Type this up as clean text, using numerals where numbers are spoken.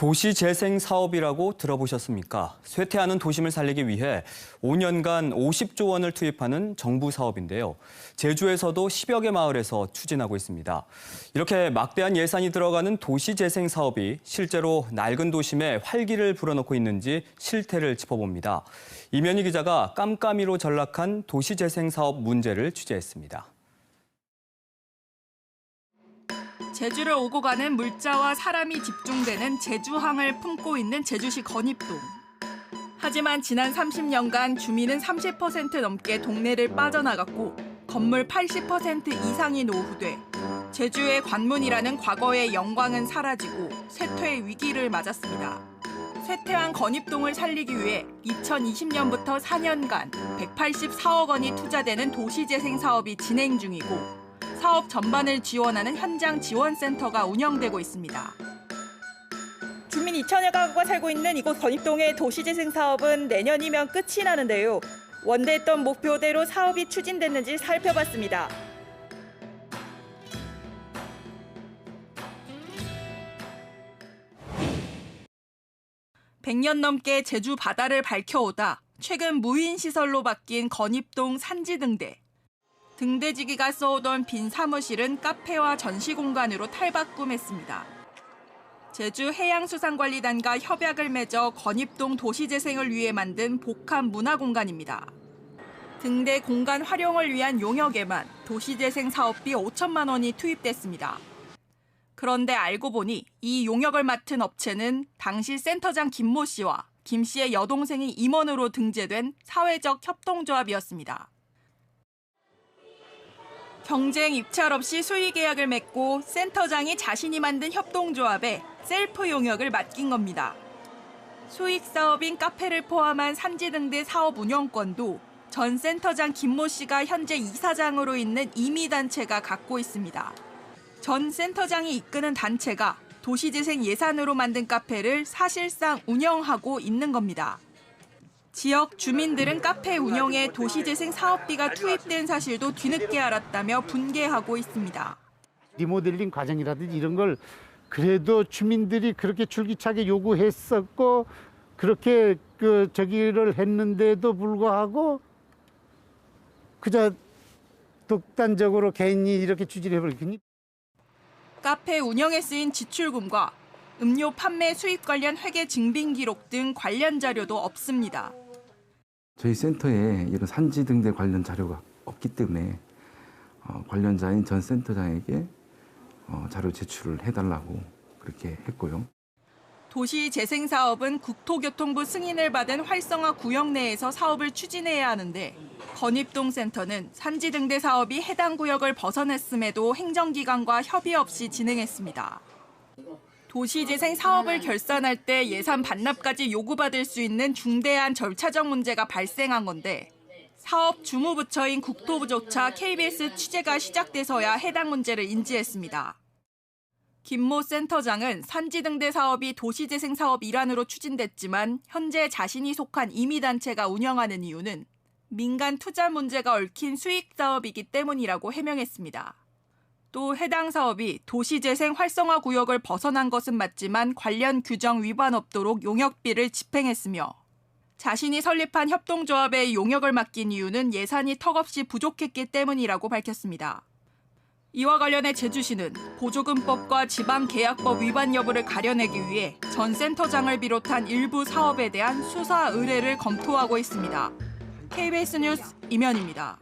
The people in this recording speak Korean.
도시재생 사업이라고 들어보셨습니까? 쇠퇴하는 도심을 살리기 위해 5년간 50조 원을 투입하는 정부 사업인데요. 제주에서도 10여 개 마을에서 추진하고 있습니다. 이렇게 막대한 예산이 들어가는 도시재생 사업이 실제로 낡은 도심에 활기를 불어넣고 있는지 실태를 짚어봅니다. 이면희 기자가 깜깜이로 전락한 도시재생 사업 문제를 취재했습니다. 제주를 오고 가는 물자와 사람이 집중되는 제주항을 품고 있는 제주시 건입동. 하지만 지난 30년간 주민은 30% 넘게 동네를 빠져나갔고 건물 80% 이상이 노후돼 제주의 관문이라는 과거의 영광은 사라지고 쇠퇴의 위기를 맞았습니다. 쇠퇴한 건입동을 살리기 위해 2020년부터 4년간 184억 원이 투자되는 도시재생 사업이 진행 중이고 사업 전반을 지원하는 현장 지원센터가 운영되고 있습니다. 주민 2천여 가구가 살고 있는 이곳 건입동의 도시재생 사업은 내년이면 끝이 나는데요. 원대했던 목표대로 사업이 추진됐는지 살펴봤습니다. (100년) 넘게 제주 바다를 밝혀오다 최근 무인시설로 바뀐 건입동 산지등대. 등대지기가 써오던 빈 사무실은 카페와 전시 공간으로 탈바꿈했습니다. 제주해양수산관리단과 협약을 맺어 건입동 도시재생을 위해 만든 복합 문화공간입니다. 등대 공간 활용을 위한 용역에만 도시재생 사업비 5천만 원이 투입됐습니다. 그런데 알고 보니 이 용역을 맡은 업체는 당시 센터장 김모 씨와 김 씨의 여동생이 임원으로 등재된 사회적 협동조합이었습니다. 경쟁 입찰 없이 수의 계약을 맺고 센터장이 자신이 만든 협동조합에 셀프 용역을 맡긴 겁니다. 수익 사업인 카페를 포함한 산지등대 사업 운영권도 전 센터장 김모 씨가 현재 이사장으로 있는 임의단체가 갖고 있습니다. 전 센터장이 이끄는 단체가 도시재생 예산으로 만든 카페를 사실상 운영하고 있는 겁니다. 지역 주민들은 카페 운영에 도시재생 사업비가 투입된 사실도 뒤늦게 알았다며 분개하고 있습니다. 리모델링 과정이라든지 이런 걸 그래도 주민들이 그렇게 줄기차게 요구했었고 그렇게 저기를 했는데도 불구하고 그저 독단적으로 개인이 이렇게 추진해버리니. 카페 운영에 쓰인 지출금과 음료 판매 수입 관련 회계 증빙 기록 등 관련 자료도 없습니다. 저희 센터에 이런 산지 등대 관련 자료가 없기 때문에 관련자인 전 센터장에게 자료 제출을 해달라고 그렇게 했고요. 도시재생 사업은 국토교통부 승인을 받은 활성화 구역 내에서 사업을 추진해야 하는데 건입동 센터는 산지 등대 사업이 해당 구역을 벗어났음에도 행정기관과 협의 없이 진행했습니다. 도시재생 사업을 결산할 때 예산 반납까지 요구받을 수 있는 중대한 절차적 문제가 발생한 건데 사업 주무부처인 국토부조차 KBS 취재가 시작돼서야 해당 문제를 인지했습니다. 김모 센터장은 산지등대 사업이 도시재생 사업 일환으로 추진됐지만 현재 자신이 속한 임의단체가 운영하는 이유는 민간 투자 문제가 얽힌 수익 사업이기 때문이라고 해명했습니다. 또 해당 사업이 도시재생 활성화 구역을 벗어난 것은 맞지만 관련 규정 위반 없도록 용역비를 집행했으며 자신이 설립한 협동조합에 용역을 맡긴 이유는 예산이 턱없이 부족했기 때문이라고 밝혔습니다. 이와 관련해 제주시는 보조금법과 지방계약법 위반 여부를 가려내기 위해 전 센터장을 비롯한 일부 사업에 대한 수사 의뢰를 검토하고 있습니다. KBS 뉴스 임현희입니다.